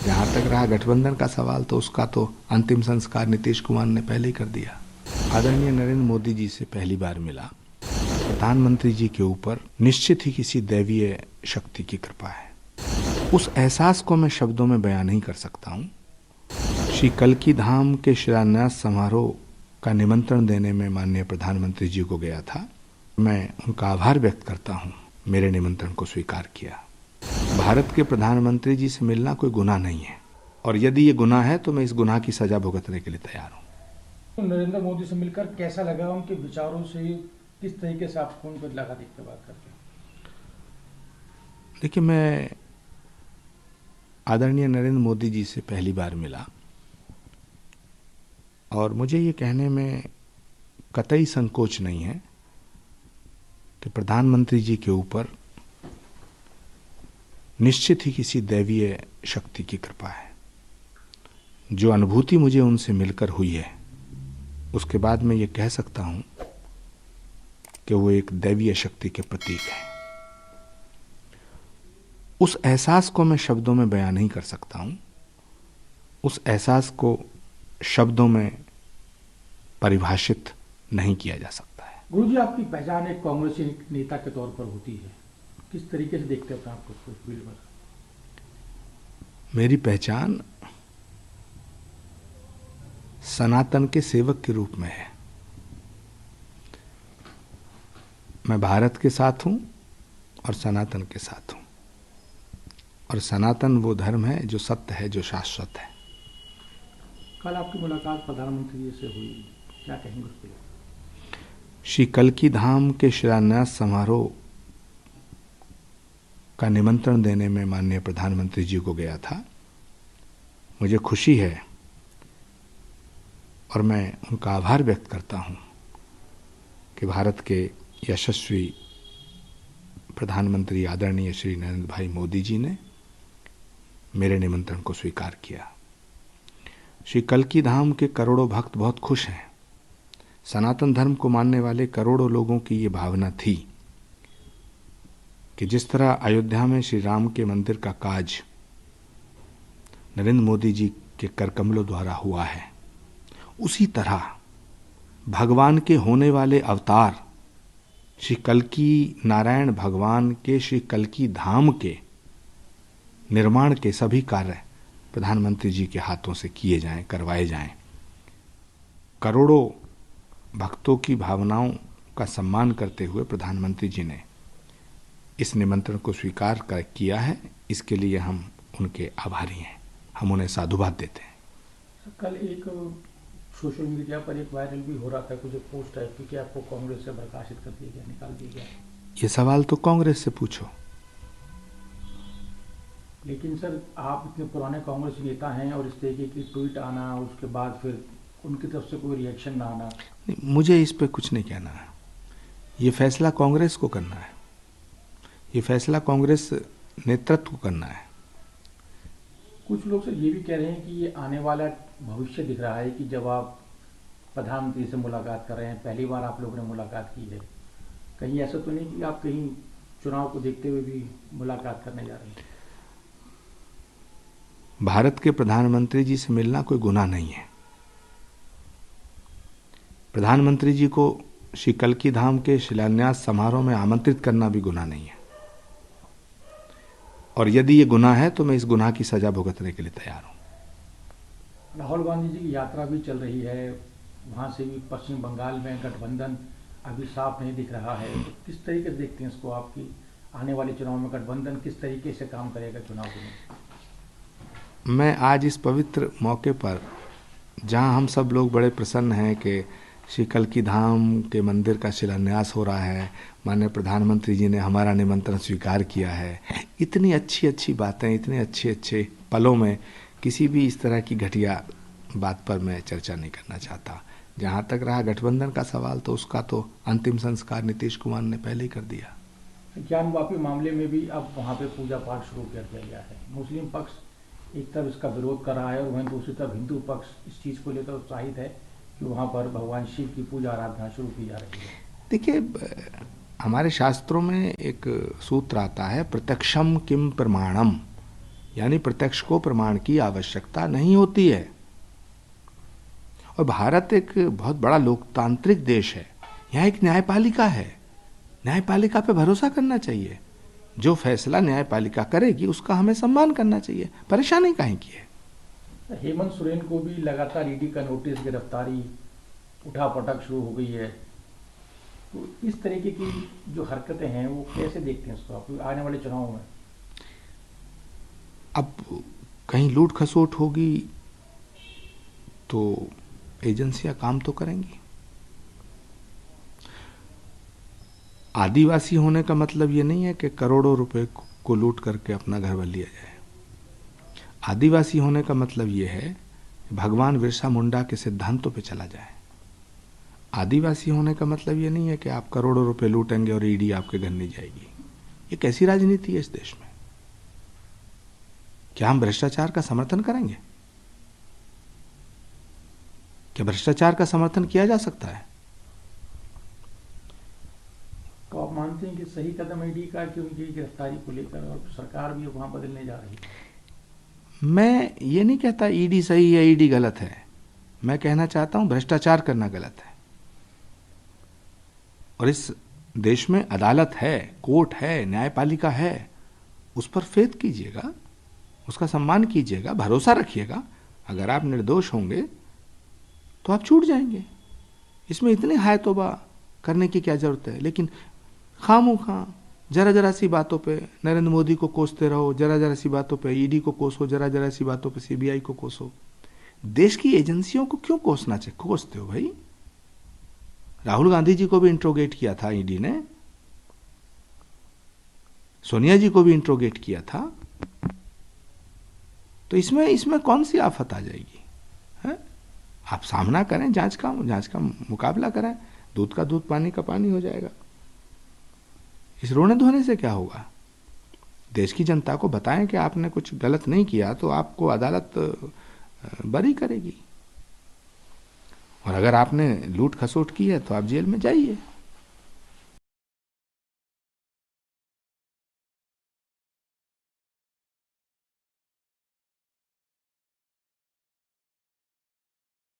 जहाँ तक रहा गठबंधन का सवाल, तो उसका तो अंतिम संस्कार नीतीश कुमार ने पहले ही कर दिया। आदरणीय नरेंद्र मोदी जी से पहली बार मिला। प्रधानमंत्री जी के ऊपर निश्चित ही किसी दैवीय शक्ति की कृपा है। उस एहसास को मैं शब्दों में बयान नहीं कर सकता हूँ। श्री कल्की धाम के शिलान्यास समारोह का निमंत्रण देने में माननीय प्रधानमंत्री जी को गया था। मैं उनका आभार व्यक्त करता हूँ, मेरे निमंत्रण को स्वीकार किया। भारत के प्रधानमंत्री जी से मिलना कोई गुनाह नहीं है, और यदि ये गुनाह है तो मैं इस गुनाह की सजा भुगतने के लिए तैयार हूँ। नरेंद्र मोदी से मिलकर कैसा लगा? उनके विचारों से किस तरीके से आपको उनको लगा देखते बात करके? देखिए, मैं आदरणीय नरेंद्र मोदी जी से पहली बार मिला, और मुझे ये कहने में कतई संकोच नहीं है कि प्रधानमंत्री जी के ऊपर निश्चित ही किसी दैवीय शक्ति की कृपा है। जो अनुभूति मुझे उनसे मिलकर हुई है, उसके बाद मैं ये कह सकता हूँ कि वो एक दैवीय शक्ति के प्रतीक है। उस एहसास को मैं शब्दों में बयान नहीं कर सकता हूँ। उस एहसास को शब्दों में परिभाषित नहीं किया जा सकता है। गुरुजी, आपकी पहचान एक कांग्रेसी नेता के तौर पर होती है, किस तरीके से देखते हैं आपको उस फील्ड में? मेरी पहचान सनातन के सेवक के रूप में है। मैं भारत के साथ हूं और सनातन के साथ हूं, और सनातन वो धर्म है जो सत्य है, जो शाश्वत है। कल आपकी मुलाकात प्रधानमंत्री जी से हुई, क्या कहेंगे उसके लिए? श्री कल्की धाम के शिलान्यास समारोह का निमंत्रण देने में माननीय प्रधानमंत्री जी को गया था। मुझे खुशी है और मैं उनका आभार व्यक्त करता हूं कि भारत के यशस्वी प्रधानमंत्री आदरणीय श्री नरेंद्र भाई मोदी जी ने मेरे निमंत्रण को स्वीकार किया। श्री कल्की धाम के करोड़ों भक्त बहुत खुश हैं। सनातन धर्म को मानने वाले करोड़ों लोगों की ये भावना थी कि जिस तरह अयोध्या में श्री राम के मंदिर का काज नरेंद्र मोदी जी के करकमलों द्वारा हुआ है, उसी तरह भगवान के होने वाले अवतार श्री कल्की नारायण भगवान के श्री कल्की धाम के निर्माण के सभी कार्य प्रधानमंत्री जी के हाथों से किए जाएं, करवाए जाएं। करोड़ों भक्तों की भावनाओं का सम्मान करते हुए प्रधानमंत्री जी ने इस निमंत्रण को स्वीकार किया है। इसके लिए हम उनके आभारी हैं, हम उन्हें साधुवाद देते हैं। कल एक सोशल मीडिया पर एक वायरल भी हो रहा था कुछ पोस्ट टाइप की कि आपको कांग्रेस से बर्खास्त कर दिया गया, निकाल दिया गया। ये सवाल तो कांग्रेस से पूछो। लेकिन सर, आप इतने पुराने कांग्रेस नेता हैं और इस तरीके की ट्वीट आना, उसके बाद फिर उनकी तरफ से कोई रिएक्शन ना आना। मुझे इस पे कुछ नहीं कहना है। ये फैसला कांग्रेस को करना है, ये फैसला कांग्रेस नेतृत्व को करना है। कुछ लोग सर ये भी कह रहे हैं कि ये आने वाला भविष्य दिख रहा है कि जब आप प्रधानमंत्री से मुलाकात कर रहे हैं, पहली बार आप लोगों ने मुलाकात की है, कहीं ऐसा तो नहीं कि आप कहीं चुनाव को देखते हुए भी मुलाकात करने जा रहे हैं? भारत के प्रधानमंत्री जी से मिलना कोई गुनाह नहीं है। प्रधानमंत्री जी को श्री कल्की धाम के शिलान्यास समारोह में आमंत्रित करना भी गुनाह नहीं है, और यदि ये गुनाह है तो मैं इस गुनाह की सजा भुगतने के लिए तैयार हूं। राहुल गांधी जी की यात्रा भी चल रही है, वहां से भी पश्चिम बंगाल में गठबंधन अभी साफ नहीं दिख रहा है, तो किस तरीके से देखते हैं इसको? आपकी आने वाले चुनाव में गठबंधन किस तरीके से काम करेगा चुनाव में? मैं आज इस पवित्र मौके पर, जहां हम सब लोग बड़े प्रसन्न हैं कि श्री कल्की धाम के मंदिर का शिलान्यास हो रहा है, माननीय प्रधानमंत्री जी ने हमारा निमंत्रण स्वीकार किया है, इतनी अच्छी अच्छी बातें, इतने अच्छे अच्छे पलों में किसी भी इस तरह की घटिया बात पर मैं चर्चा नहीं करना चाहता। जहाँ तक रहा गठबंधन का सवाल, तो उसका तो अंतिम संस्कार नीतीश कुमार ने पहले ही कर दिया। ज्ञानवापी मामले में भी अब वहाँ पे पूजा पाठ शुरू कर दिया गया है। मुस्लिम पक्ष एक तरफ इसका विरोध कर रहा है और वहीं दूसरी तरफ हिंदू पक्ष इस चीज़ को लेकर उत्साहित है कि वहाँ पर भगवान शिव की पूजा आराधना शुरू की जा रही है। देखिए, हमारे शास्त्रों में एक सूत्र आता है, प्रत्यक्षम किम प्रमाणम। यानी प्रत्यक्ष को प्रमाण की आवश्यकता नहीं होती है। और भारत एक बहुत बड़ा लोकतांत्रिक देश है, यहाँ एक न्यायपालिका है, न्यायपालिका पे भरोसा करना चाहिए। जो फैसला न्यायपालिका करेगी उसका हमें सम्मान करना चाहिए, परेशानी काहे की है। हेमंत सोरेन को भी लगातार ईडी का नोटिस, गिरफ्तारी, उठापटक शुरू हो गई है, तो इस तरीके की जो हरकतें हैं वो कैसे देखते हैं उसको आप आने वाले चुनाव में? अब कहीं लूट खसोट होगी तो एजेंसियां काम तो करेंगी। आदिवासी होने का मतलब ये नहीं है कि करोड़ों रुपए को लूट करके अपना घर बन लिया जाए। आदिवासी होने का मतलब ये है कि भगवान बिरसा मुंडा के सिद्धांतों पे चला जाए। आदिवासी होने का मतलब ये नहीं है कि आप करोड़ों रुपए लूटेंगे और ईडी आपके घर नहीं जाएगी। ये कैसी राजनीति है इस देश में? क्या हम भ्रष्टाचार का समर्थन करेंगे? क्या भ्रष्टाचार का समर्थन किया जा सकता है? तो आप मानते हैं कि सही कदम ईडी का कि उनकी गिरफ्तारी को लेकर, और सरकार भी वहां बदलने जा रही है? मैं ये नहीं कहता ईडी सही है ईडी गलत है। मैं कहना चाहता हूं भ्रष्टाचार करना गलत है। और इस देश में अदालत है, कोर्ट है, न्यायपालिका है, उस पर फेथ कीजिएगा, उसका सम्मान कीजिएगा, भरोसा रखिएगा। अगर आप निर्दोष होंगे तो आप छूट जाएंगे। इसमें इतनी हाय तौबा करने की क्या जरूरत है? लेकिन खामोखा जरा जरा सी बातों पे नरेंद्र मोदी को कोसते रहो, जरा जरा सी बातों पे ईडी को कोसो, जरा जरा सी बातों पे सीबीआई को कोसो। देश की एजेंसियों को क्यों कोसते हो भाई? राहुल गांधी जी को भी इंट्रोगेट किया था ईडी ने, सोनिया जी को भी इंट्रोगेट किया था, तो इसमें कौन सी आफत आ जाएगी? है? आप सामना करें, जांच का मुकाबला करें, दूध का दूध पानी का पानी हो जाएगा। इस रोने धोने से क्या होगा? देश की जनता को बताएं कि आपने कुछ गलत नहीं किया तो आपको अदालत बरी करेगी, और अगर आपने लूट खसोट की है तो आप जेल में जाइए।